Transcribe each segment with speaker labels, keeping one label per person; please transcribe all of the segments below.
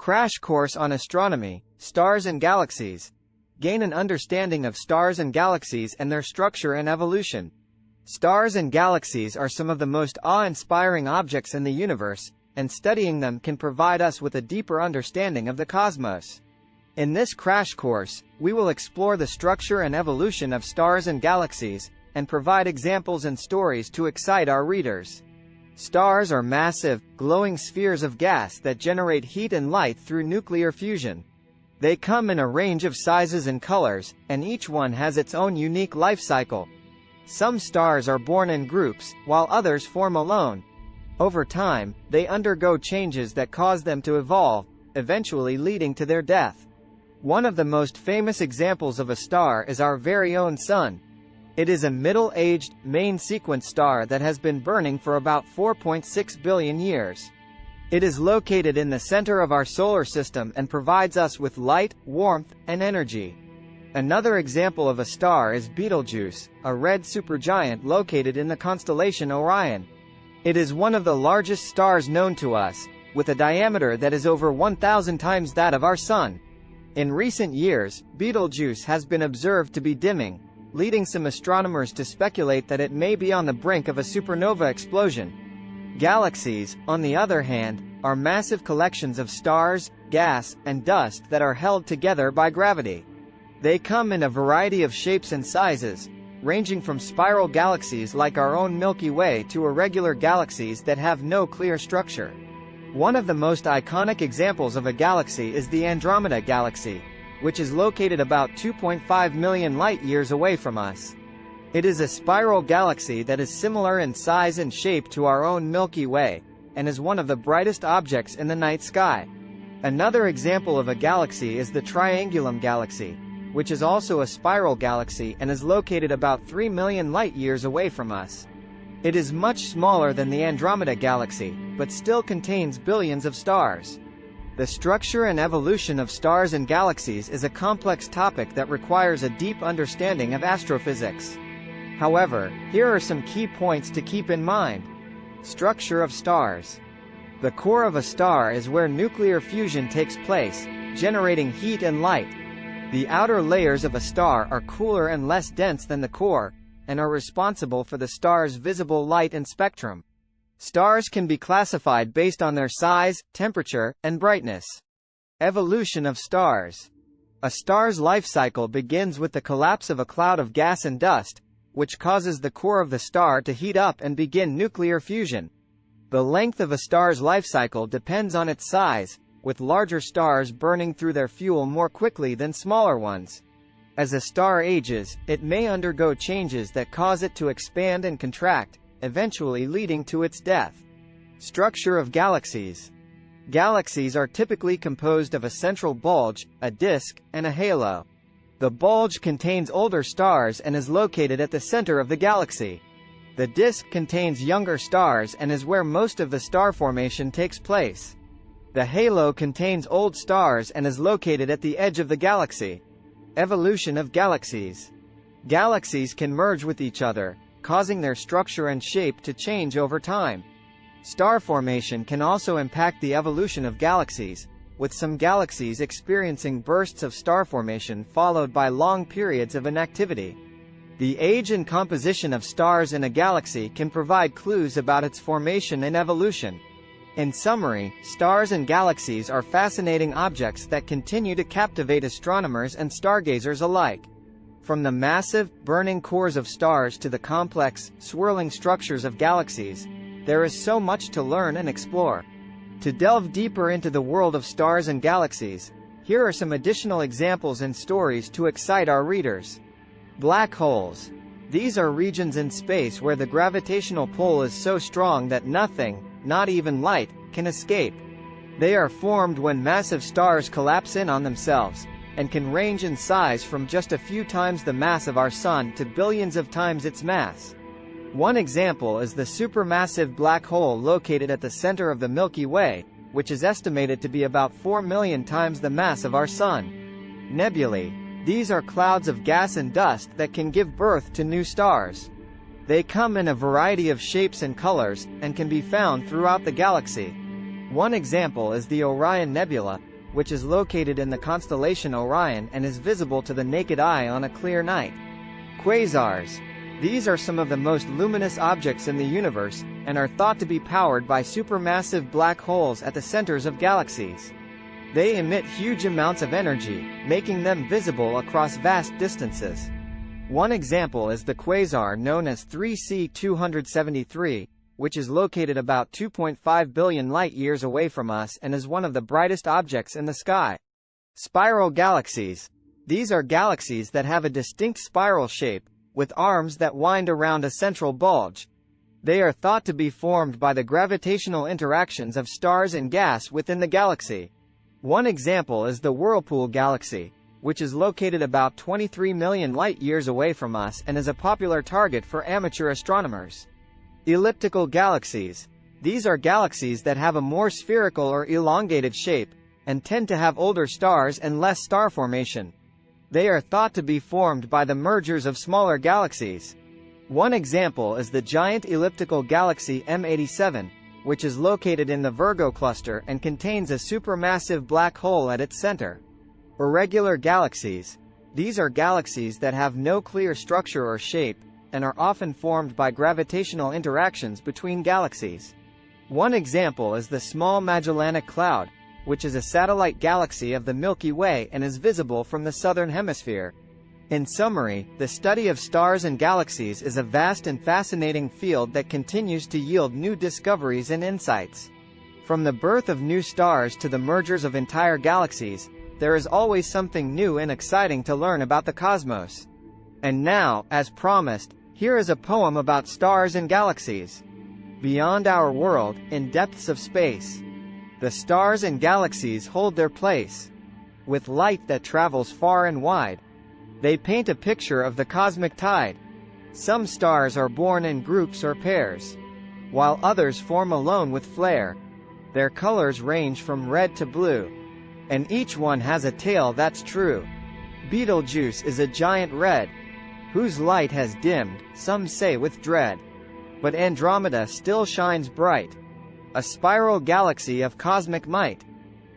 Speaker 1: Crash course on astronomy, stars and galaxies. Gain an understanding of stars and galaxies and their structure and evolution. Stars and galaxies are some of the most awe-inspiring objects in the universe, and studying them can provide us with a deeper understanding of the cosmos. In this crash course, we will explore the structure and evolution of stars and galaxies, and provide examples and stories to excite our readers. Stars are massive, glowing spheres of gas that generate heat and light through nuclear fusion. They come in a range of sizes and colors, and each one has its own unique life cycle. Some stars are born in groups, while others form alone. Over time, they undergo changes that cause them to evolve, eventually leading to their death. One of the most famous examples of a star is our very own Sun. It is a middle-aged, main-sequence star that has been burning for about 4.6 billion years. It is located in the center of our solar system and provides us with light, warmth, and energy. Another example of a star is Betelgeuse, a red supergiant located in the constellation Orion. It is one of the largest stars known to us, with a diameter that is over 1,000 times that of our Sun. In recent years, Betelgeuse has been observed to be dimming, leading some astronomers to speculate that it may be on the brink of a supernova explosion. Galaxies, on the other hand, are massive collections of stars, gas, and dust that are held together by gravity. They come in a variety of shapes and sizes, ranging from spiral galaxies like our own Milky Way to irregular galaxies that have no clear structure. One of the most iconic examples of a galaxy is the Andromeda Galaxy, which is located about 2.5 million light-years away from us. It is a spiral galaxy that is similar in size and shape to our own Milky Way, and is one of the brightest objects in the night sky. Another example of a galaxy is the Triangulum Galaxy, which is also a spiral galaxy and is located about 3 million light-years away from us. It is much smaller than the Andromeda Galaxy, but still contains billions of stars. The structure and evolution of stars and galaxies is a complex topic that requires a deep understanding of astrophysics. However, here are some key points to keep in mind. Structure of stars. The core of a star is where nuclear fusion takes place, generating heat and light. The outer layers of a star are cooler and less dense than the core, and are responsible for the star's visible light and spectrum. Stars can be classified based on their size, temperature, and brightness. Evolution of stars. A star's life cycle begins with the collapse of a cloud of gas and dust, which causes the core of the star to heat up and begin nuclear fusion. The length of a star's life cycle depends on its size, with larger stars burning through their fuel more quickly than smaller ones. As a star ages, it may undergo changes that cause it to expand and contract, eventually leading to its death. Structure of galaxies. Galaxies are typically composed of a central bulge, a disk, and a halo. The bulge contains older stars and is located at the center of the galaxy. The disk contains younger stars and is where most of the star formation takes place. The halo contains old stars and is located at the edge of the galaxy. Evolution of galaxies. Galaxies can merge with each other, causing their structure and shape to change over time. Star formation can also impact the evolution of galaxies, with some galaxies experiencing bursts of star formation followed by long periods of inactivity. The age and composition of stars in a galaxy can provide clues about its formation and evolution. In summary, stars and galaxies are fascinating objects that continue to captivate astronomers and stargazers alike. From the massive, burning cores of stars to the complex, swirling structures of galaxies, there is so much to learn and explore. To delve deeper into the world of stars and galaxies, here are some additional examples and stories to excite our readers. Black holes. These are regions in space where the gravitational pull is so strong that nothing, not even light, can escape. They are formed when massive stars collapse in on themselves, and can range in size from just a few times the mass of our Sun to billions of times its mass. One example is the supermassive black hole located at the center of the Milky Way, which is estimated to be about 4 million times the mass of our Sun. Nebulae. These are clouds of gas and dust that can give birth to new stars. They come in a variety of shapes and colors, and can be found throughout the galaxy. One example is the Orion Nebula, which is located in the constellation Orion and is visible to the naked eye on a clear night. Quasars. These are some of the most luminous objects in the universe, and are thought to be powered by supermassive black holes at the centers of galaxies. They emit huge amounts of energy, making them visible across vast distances. One example is the quasar known as 3C273, which is located about 2.5 billion light-years away from us and is one of the brightest objects in the sky. Spiral galaxies. These are galaxies that have a distinct spiral shape, with arms that wind around a central bulge. They are thought to be formed by the gravitational interactions of stars and gas within the galaxy. One example is the Whirlpool galaxy, which is located about 23 million light-years away from us and is a popular target for amateur astronomers. Elliptical galaxies. These are galaxies that have a more spherical or elongated shape, and tend to have older stars and less star formation. They are thought to be formed by the mergers of smaller galaxies. One example is the giant elliptical galaxy M87, which is located in the Virgo cluster and contains a supermassive black hole at its center. Irregular galaxies. These are galaxies that have no clear structure or shape, and are often formed by gravitational interactions between galaxies. One example is the Small Magellanic Cloud, which is a satellite galaxy of the Milky Way and is visible from the southern hemisphere. In summary, the study of stars and galaxies is a vast and fascinating field that continues to yield new discoveries and insights. From the birth of new stars to the mergers of entire galaxies, there is always something new and exciting to learn about the cosmos. And now, as promised, here is a poem about stars and galaxies. Beyond our world, in depths of space, the stars and galaxies hold their place. With light that travels far and wide, they paint a picture of the cosmic tide. Some stars are born in groups or pairs, while others form alone with flare. Their colors range from red to blue, and each one has a tale that's true. Betelgeuse is a giant red, whose light has dimmed, some say with dread. But Andromeda still shines bright, a spiral galaxy of cosmic might.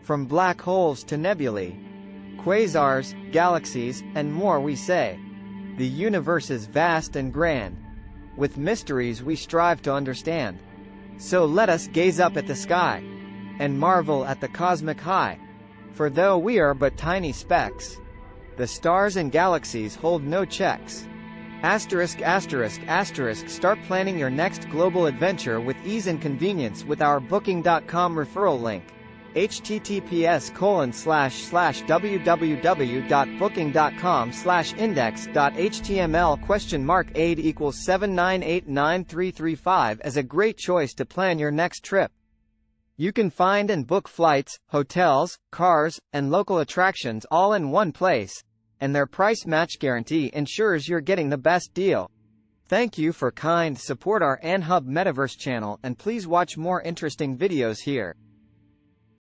Speaker 1: From black holes to nebulae, quasars, galaxies, and more we say. The universe is vast and grand, with mysteries we strive to understand. So let us gaze up at the sky, and marvel at the cosmic high. For though we are but tiny specks, the stars and galaxies hold no checks. Start planning your next global adventure with ease and convenience with our Booking.com referral link. https://www.booking.com/index.html $aid = 7989335 as a great choice to plan your next trip. You can find and book flights, hotels, cars, and local attractions all in one place, and their price match guarantee ensures you're getting the best deal. Thank you for kind support our AnHub Metaverse channel, and please watch more interesting videos here.